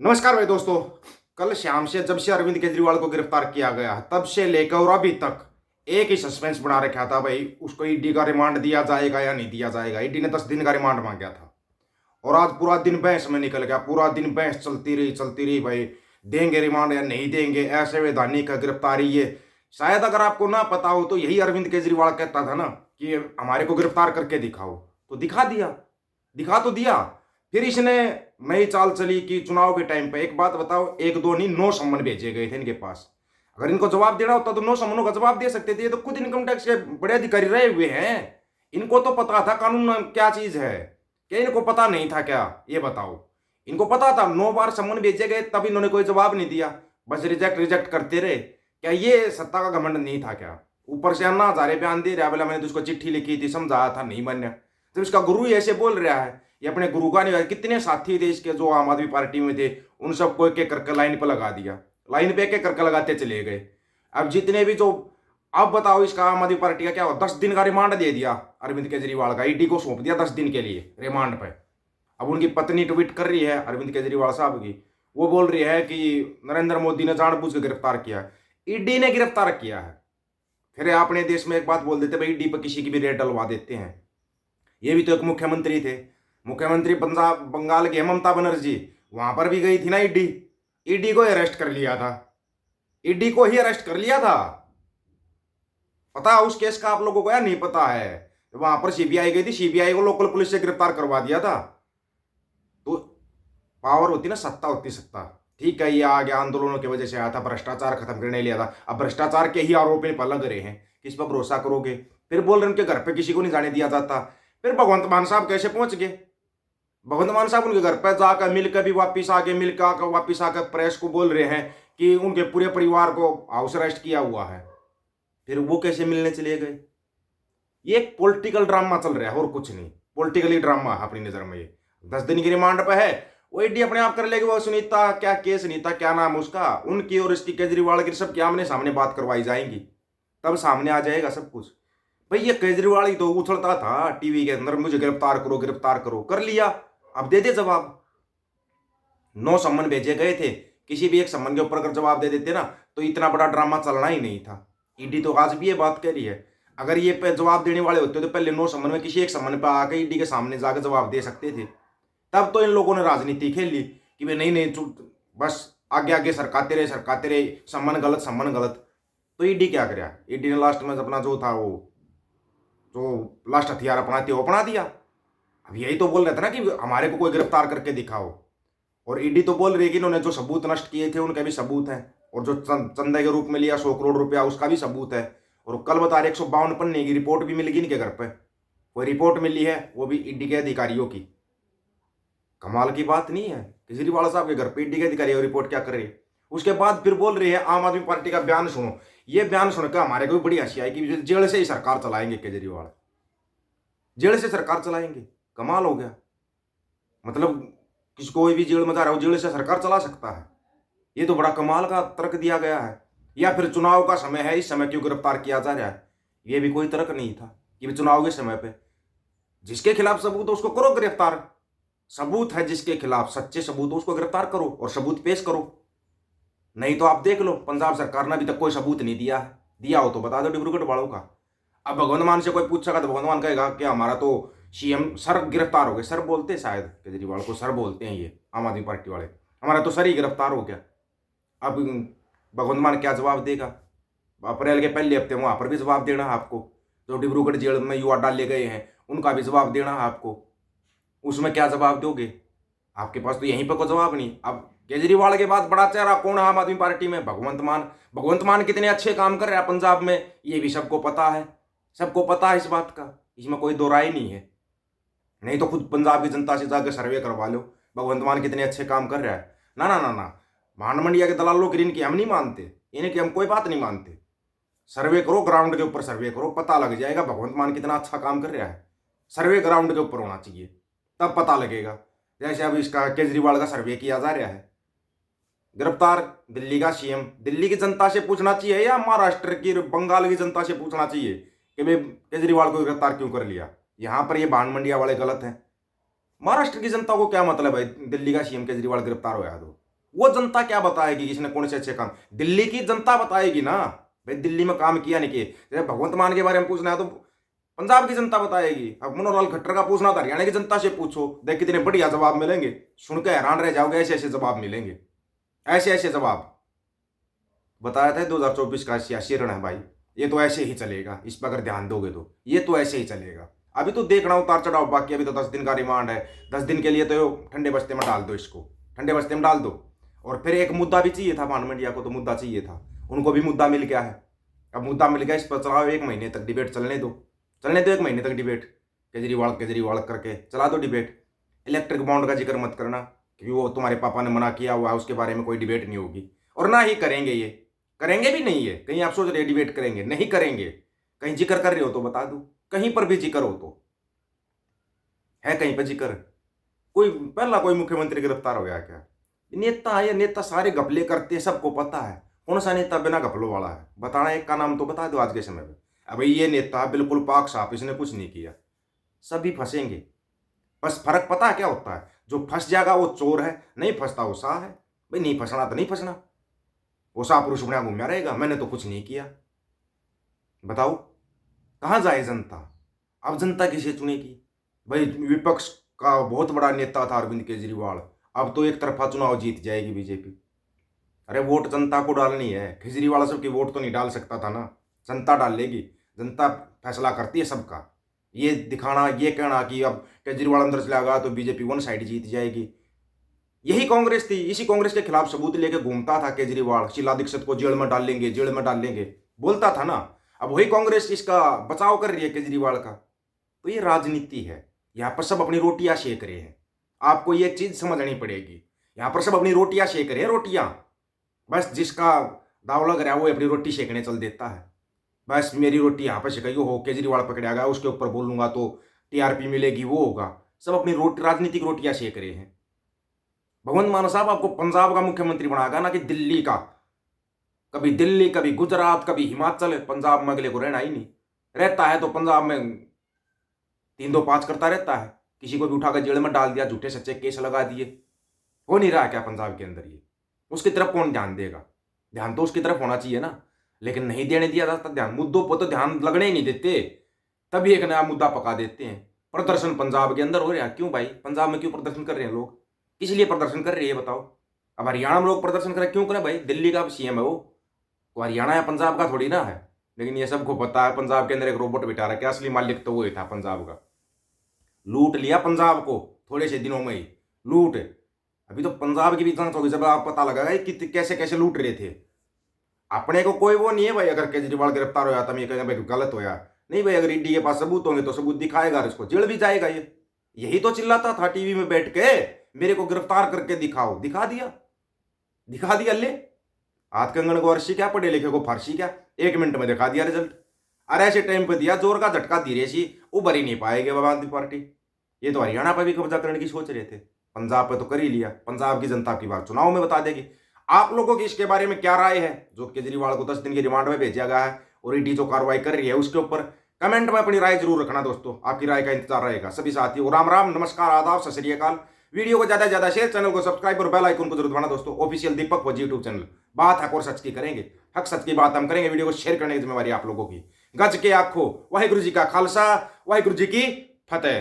नमस्कार भाई दोस्तों। कल शाम से जब से अरविंद केजरीवाल को गिरफ्तार किया गया तब से लेकर और अभी तक एक ही सस्पेंस बना रखा था भाई, उसको ईडी का रिमांड दिया जाएगा या नहीं दिया जाएगा। ईडी ने 10 दिन का रिमांड मांगा था और आज पूरा दिन बहस में निकल गया। पूरा दिन बहस चलती रही भाई, देंगे रिमांड या नहीं देंगे, ऐसे वैधानिक गिरफ्तारी। ये शायद अगर आपको ना पता हो तो यही अरविंद केजरीवाल कहता था ना कि हमारे को गिरफ्तार करके दिखाओ, तो दिखा दिया, दिखा तो दिया। फिर इसने नई चाल चली कि चुनाव के टाइम पे, एक बात बताओ, एक दो नहीं 9 सम्मन भेजे गए थे इनके पास। अगर इनको जवाब देना होता तो 9 सम्मनों का जवाब दे सकते थे। ये तो खुद इनकम टैक्स के बड़े अधिकारी रहे हुए हैं, इनको तो पता था कानून क्या चीज है। क्या इनको पता नहीं था क्या? ये बताओ। इनको पता था, 9 बार सम्मन भेजे गए तब इन्होंने कोई जवाब नहीं दिया, बस रिजेक्ट रिजेक्ट करते रहे। क्या ये सत्ता का घमंड नहीं था क्या? ऊपर से अन्ना हजारे बयान दे रहा, बोला मैंने तो उसको चिट्ठी लिखी थी, समझाया था, नहीं मान्या। जब इसका गुरु ही ऐसे बोल रहा है, ये अपने गुरु का नहीं। कितने साथी थे इसके जो आम आदमी पार्टी में थे, उन सबको एक एक करके लाइन पर लगा दिया, लाइन पे एक एक करके लगाते चले गए। अब जितने भी जो, अब बताओ इसका आम आदमी पार्टी का क्या हो। 10 दिन का रिमांड दे दिया अरविंद केजरीवाल का, ईडी को सौंप दिया 10 दिन के लिए रिमांड पे। अब उनकी पत्नी ट्वीट कर रही है अरविंद केजरीवाल साहब की, वो बोल रही है कि नरेंद्र मोदी ने जानबूझ के गिरफ्तार किया, ईडी ने गिरफ्तार किया है। फिर अपने देश में एक बात बोल देते भाई, ईडी पर किसी की भी रेड डलवा देते हैं। ये भी तो एक मुख्यमंत्री थे, मुख्यमंत्री पंजाब बंगाल की ममता बनर्जी, वहां पर भी गई थी ना ईडी, ईडी को अरेस्ट कर लिया था, ईडी को ही अरेस्ट कर लिया था। पता है उस केस का आप लोगों को या नहीं पता है? वहां पर सीबीआई गई थी, सीबीआई को लोकल पुलिस से गिरफ्तार करवा दिया था। तो पावर होती ना, सत्ता होती सत्ता। ठीक है, ये आ गया, आंदोलनों की वजह से आया था, भ्रष्टाचार खत्म करने लिया था, अब भ्रष्टाचार के ही आरोप इन पर लग रहे हैं, किस पर भरोसा करोगे? फिर बोल रहे उनके घर पे किसी को नहीं जाने दिया जाता। फिर भगवंत मान साहब कैसे पहुंच गए? भगवंत मान साहब उनके घर पर जाकर मिलकर भी वापिस आके, मिलकर आकर वापिस आकर प्रेस को बोल रहे हैं कि उनके पूरे परिवार को हाउस अरेस्ट किया हुआ है। फिर वो कैसे मिलने चले गए? ये एक पॉलिटिकल ड्रामा चल रहा है और कुछ नहीं, पॉलिटिकली ड्रामा अपनी नजर में। ये 10 दिन की रिमांड पे है, वो ईडी अपने आप कर लेगी। वो सुनीता, क्या केस सुनीता, क्या नाम उसका, उनकी और इसकी केजरीवाल की सब क्या आमने सामने बात करवाई जाएंगी, तब सामने आ जाएगा सब कुछ। भाई ये केजरीवाल ही तो उछलता था टीवी के अंदर, मुझे गिरफ्तार करो गिरफ्तार करो, कर लिया, अब दे दे जवाब। 9 सम्मन भेजे गए थे, किसी भी एक सम्मन के ऊपर अगर जवाब दे देते ना तो इतना बड़ा ड्रामा चलना ही नहीं था। ईडी तो आज भी ये बात कह रही है, अगर ये पे जवाब देने वाले होते तो पहले 9 सम्मन में किसी एक सम्मन पे आकर ईडी के सामने जाकर जवाब दे सकते थे। तब तो इन लोगों ने राजनीति खेल ली कि भाई नहीं नहीं बस आगे आगे सरकाते रहे, सम्मन गलत सम्मन गलत। तो ईडी क्या कराया? ईडी ने लास्ट में अपना जो था, वो जो लास्ट हथियार अपनाते वो अपना दिया। अब यही तो बोल रहे थे ना कि हमारे को कोई गिरफ्तार करके दिखाओ, और ईडी तो बोल रही है कि इन्होंने जो सबूत नष्ट किए थे उनके भी सबूत हैं, और जो चंदे के रूप में लिया 100 करोड़ रुपया उसका भी सबूत है। और कल बता रहे 152 पन्ने की रिपोर्ट भी मिल गई इनके घर पे, कोई रिपोर्ट मिली है, वो भी ईडी के अधिकारियों की। कमाल की बात नहीं है? केजरीवाल साहब के घर पे ईडी के अधिकारी रिपोर्ट क्या कर रही है? उसके बाद फिर बोल रही है आम आदमी पार्टी का बयान सुनो। ये बयान सुनकर हमारे को भी बड़ी हंसी आई कि जेल से ही सरकार चलाएंगे केजरीवाल, जेल से सरकार चलाएंगे। कमाल हो गया, मतलब किसी कोई भी जेल में जा रहा हो, जेल से सरकार चला सकता है? ये तो बड़ा कमाल का तर्क दिया गया है। या फिर चुनाव का समय है, इस समय क्यों गिरफ्तार किया जा रहा है? ये भी कोई तर्क नहीं था कि चुनाव के समय पे जिसके खिलाफ सबूत है उसको करो गिरफ्तार। सबूत है जिसके खिलाफ, सच्चे सबूत हो, उसको गिरफ्तार करो और सबूत पेश करो। नहीं तो आप देख लो, पंजाब सरकार ने अभी तक कोई सबूत नहीं दिया है, दिया हो तो बता दो डिब्रूगढ़ वालों का। अब भगवंत मान से कोई पूछेगा तो भगवंत मान कहेगा कि हमारा तो सीएम सर गिरफ्तार हो गए। सर बोलते शायद केजरीवाल को, सर बोलते हैं ये आम आदमी पार्टी वाले, हमारा तो सर ही गिरफ्तार हो गया। अब भगवंत मान क्या जवाब देगा? अप्रैल के पहले हफ्ते वहां पर भी जवाब देना है आपको, जो डिब्रूगढ़ जेल में युवा डाले गए हैं उनका भी जवाब देना है आपको। उसमें क्या जवाब दोगे? आपके पास तो यहीं पर कोई जवाब नहीं। अब केजरीवाल के बाद बड़ा चेहरा कौन है आम आदमी पार्टी में? भगवंत मान। भगवंत मान कितने अच्छे काम कर रहे हैं पंजाब में, ये भी सबको पता है, सबको पता है इस बात का, इसमें कोई दो राय नहीं है। नहीं तो खुद पंजाब की जनता से जाकर सर्वे करवा लो, भगवंत मान कितने अच्छे काम कर रहा है। ना ना ना ना, भांड मंडिया के दलालों की इनकी हम नहीं मानते, इनकी हम कोई बात नहीं मानते। सर्वे करो, ग्राउंड के ऊपर सर्वे करो, पता लग जाएगा भगवंत मान कितना अच्छा काम कर रहा है। सर्वे ग्राउंड के ऊपर होना चाहिए, तब पता लगेगा। जैसे अब इसका केजरीवाल का सर्वे किया जा रहा है। गिरफ्तार दिल्ली का सीएम, दिल्ली की जनता से पूछना चाहिए या महाराष्ट्र की बंगाल की जनता से पूछना चाहिए कि भाई केजरीवाल को गिरफ्तार क्यों कर लिया? यहां पर ये भांड मंडिया वाले गलत हैं। महाराष्ट्र की जनता को क्या मतलब है दिल्ली का सीएम केजरीवाल गिरफ्तार होया तो? वो जनता क्या बताएगी किसने कौन से अच्छे काम? दिल्ली की जनता बताएगी ना भाई, दिल्ली में काम किया नहीं किए। जैसे भगवंत मान के बारे में पूछना है तो पंजाब की जनता बताएगी। अब मनोहर लाल खट्टर का पूछना था हरियाणा की जनता से पूछो, देख कितने बढ़िया जवाब मिलेंगे। सुन के हैरान रह जाओगे, ऐसे ऐसे जवाब मिलेंगे, ऐसे ऐसे जवाब। बताया था 2024 का सियासी रण है भाई, ये तो ऐसे ही चलेगा। इस पर अगर ध्यान दोगे तो ये तो ऐसे ही चलेगा। अभी तो देखना उतार चढ़ाव बाकी, अभी तो 10 दिन का रिमांड है। 10 दिन के लिए तो ठंडे बस्ते में डाल दो, इसको ठंडे बस्ते में डाल दो। और फिर एक मुद्दा भी चाहिए था, भानु मंडिया को तो मुद्दा चाहिए था, उनको भी मुद्दा मिल गया है। अब मुद्दा मिल गया, इस पर चलाओ, 1 महीने तक डिबेट चलने दो, चलने दो 1 महीने तक डिबेट। केजरीवाल केजरीवाल करके चला दो डिबेट। इलेक्ट्रिक बॉन्ड का जिक्र मत करना, क्योंकि वो तुम्हारे पापा ने मना किया हुआ है, उसके बारे में कोई डिबेट नहीं होगी और ना ही करेंगे। ये करेंगे भी नहीं है। कहीं आप सोच रहे डिबेट करेंगे, नहीं करेंगे। कहीं जिक्र कर रहे हो तो बता दो, कहीं पर भी जिक्र हो तो है, कहीं पर जिक्र? कोई पहला कोई मुख्यमंत्री गिरफ्तार हो गया क्या? नेता है, ये नेता सारे घपले करते हैं, सबको पता है। कौन सा नेता बिना घपलों वाला है? बताना एक का नाम तो बता दो आज के समय में। अब ये नेता बिल्कुल पाक साफ, इसने कुछ नहीं किया। सभी फंसेंगे। बस फर्क पता है क्या होता है? जो फंस जाएगा वो चोर है, नहीं फंसता वो शाह है। भाई नहीं फंसना तो नहीं फंसना, वो शाह पुरुष बना घूमया रहेगा, मैंने तो कुछ नहीं किया। बताओ कहाँ जाए जनता? अब जनता किसे चुनेगी भाई? विपक्ष का बहुत बड़ा नेता था अरविंद केजरीवाल, अब तो एक तरफा चुनाव जीत जाएगी बीजेपी। अरे वोट जनता को डालनी है, केजरीवाल सबकी वोट तो नहीं डाल सकता था ना, जनता डालेगी। जनता फैसला करती है सबका। ये दिखाना, ये कहना कि अब केजरीवाल अंदर चला गया तो बीजेपी 1 साइड जीत जाएगी, यही कांग्रेस थी। इसी कांग्रेस के खिलाफ सबूत लेके घूमता था केजरीवाल, शीला दीक्षित को जेल में डालेंगे, जेल में डालेंगे, बोलता था ना। अब वही कांग्रेस इसका बचाव कर रही है केजरीवाल का। तो ये राजनीति है, यहाँ पर सब अपनी रोटियां सेक रहे हैं। आपको ये चीज समझनी पड़ेगी, यहाँ पर सब अपनी रोटियां सेक रहे हैं, रोटियां। बस जिसका दाव लग रहा है वो अपनी रोटी सेकने चल देता है। बस मेरी रोटी यहाँ पर सेकाई हो, केजरीवाल पकड़ा गया उसके ऊपर बोलूंगा तो टीआरपी मिलेगी, वो होगा। सब अपनी राजनीतिक रोटियां सेक रहे हैं। भगवंत मान साहब आपको पंजाब का मुख्यमंत्री बनाएगा ना कि दिल्ली का। कभी दिल्ली, कभी गुजरात, कभी हिमाचल, पंजाब में अगले को रहना ही नहीं। रहता है तो पंजाब में 3-2-5 करता रहता है। किसी को भी उठाकर जेल में डाल दिया, झूठे सच्चे केस लगा दिए। हो नहीं रहा क्या पंजाब के अंदर? ये उसकी तरफ कौन ध्यान देगा? ध्यान तो उसकी तरफ होना चाहिए ना, लेकिन नहीं देने दिया जाता ध्यान। मुद्दों पर तो ध्यान लगने ही नहीं देते, तभी एक नया मुद्दा पका देते हैं। प्रदर्शन पंजाब के अंदर हो रहा है, क्यों भाई? पंजाब में क्यों प्रदर्शन कर रहे हैं लोग? किस लिए प्रदर्शन कर रहे हैं बताओ? अब हरियाणा में लोग प्रदर्शन करें, क्यों करें भाई? दिल्ली का सीएम है वो, तो हरियाणा या पंजाब का थोड़ी ना है। लेकिन ये सबको पता है पंजाब के अंदर एक रोबोट बिठा रहा है, क्या असली मालिक तो वो ही था पंजाब का। लूट लिया पंजाब को थोड़े से दिनों में ही, लूट। अभी तो पंजाब की भी जांच होगी, जब आप पता लगाएगा कि कैसे कैसे लूट रहे थे। अपने को कोई वो नहीं है भाई, अगर केजरीवाल गिरफ्तार हो जाता, मैं कहना भाई गलत होया नहीं भाई। अगर ईडी के पास सबूत होंगे तो सबूत दिखाएगा, इसको जेल भी जाएगा। ये यही तो चिल्लाता था टीवी में बैठ के, मेरे को गिरफ्तार करके दिखाओ। दिखा दिया, दिखा दिया। ले हाथ कंगन को अर्शी क्या, पढ़े लिखे को फारसी क्या, 1 मिनट में दिखा दिया रिजल्ट। अरे ऐसे टाइम पे दिया, जोर का झटका धीरे सी उभर ही नहीं पाएगी आम आदमी पार्टी। ये तो हरियाणा पर भी कब्जा करने की सोच रहे थे, पंजाब पे तो कर ही लिया। पंजाब की जनता की बात चुनाव में बता देगी। आप लोगों की इसके बारे में क्या राय है? जो केजरीवाल को 10 दिन की रिमांड में भेजा गया है और ईडी जो कार्रवाई कर रही है उसके ऊपर कमेंट में अपनी राय जरूर रखना दोस्तों। आपकी राय का इंतजार रहेगा। सभी साथियों राम राम, नमस्कार, आदाब, सत श्री अकाल। वीडियो को ज्यादा से ज्यादा शेयर, चैनल को सब्सक्राइब और बेल आइकन को जरूर दबाना दोस्तों। ऑफिशियल दीपक फौजी यूट्यूब चैनल। बात हक और सच की करेंगे, हक सच की बात हम करेंगे। वीडियो को शेयर करने की जिम्मेवारी आप लोगों की। गज के आखो, वाहिगुरु जी का खालसा, वाहिगुरु जी की फतेह।